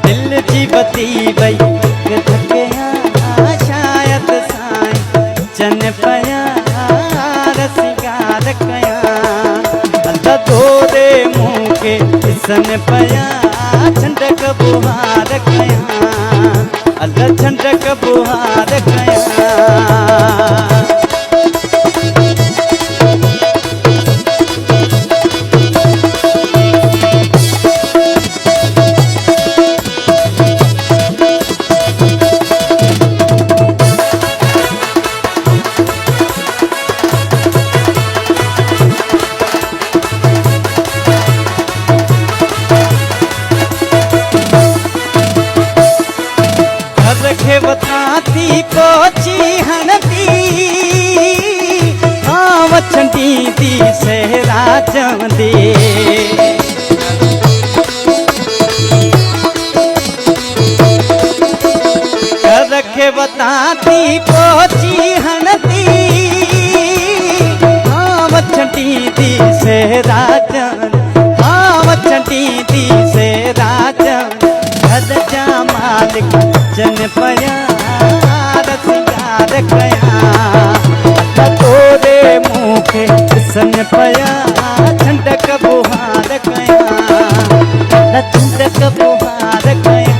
दिल जी बती वई धकिया शायद साईं चन पया रसिगार कया अल्लाह तोरे मुँह के सन पया झंडक बुहार कया अल्लाह झंडक बुहार कया। बताती पोची हनती वछंदी दी सहरा चंदी रखे बताती पोची हनती वछंदी दी सहरा चंद वछंदी दी सहरा चंद घर जा मालिक जन पया रसिगार कया अल्लाह तोरे मुँह के सन पया झंडक बुहार कया अल्लाह झंडक बुहार कया।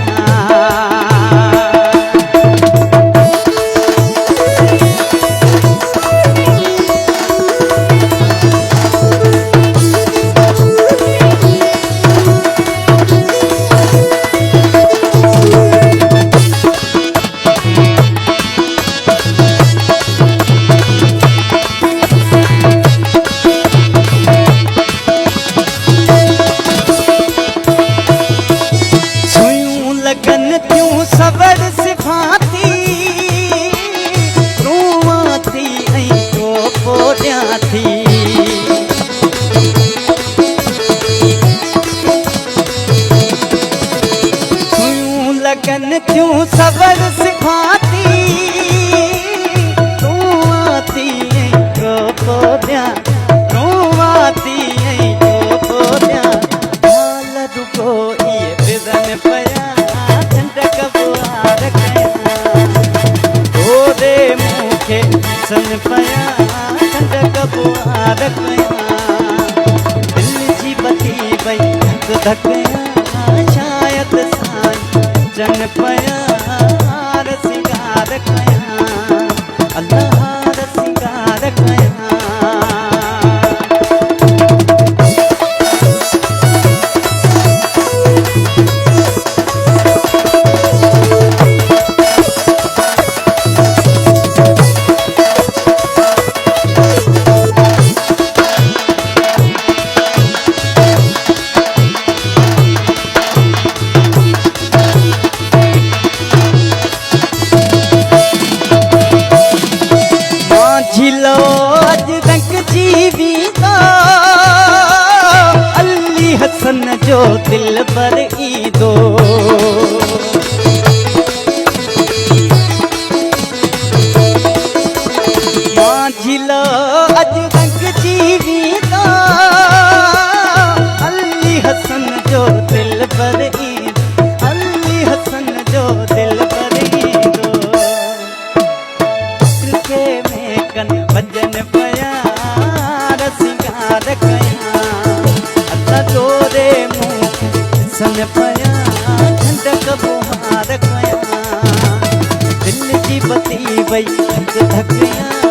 लगन त्यों सबर सिखाती रोवाती ऐं तो पोड़िया थी लगन त्यों सबर सिखाती रोवाती ऐं तो पोड़िया रोवाती ऐं तो पोड़िया हाल रुको ये बिरन पया सन पया झंडक बुहार कया दिल जी बती वई धकिया शायद साईं चन पया रसिगार कया अल्लाह रसिगार कया। झिलो अज तक जीवी तो अली हसन जो दिल पर ईदो झिलो अज तक जीवी तो अली हसन जो दिल पर ईद अली हसन जो दिल पर ईदो भजन पया रसिगार कया अल्लाह तोरे मुँह सन पया झंडक बुहार कया दिल जी बती वई धकिया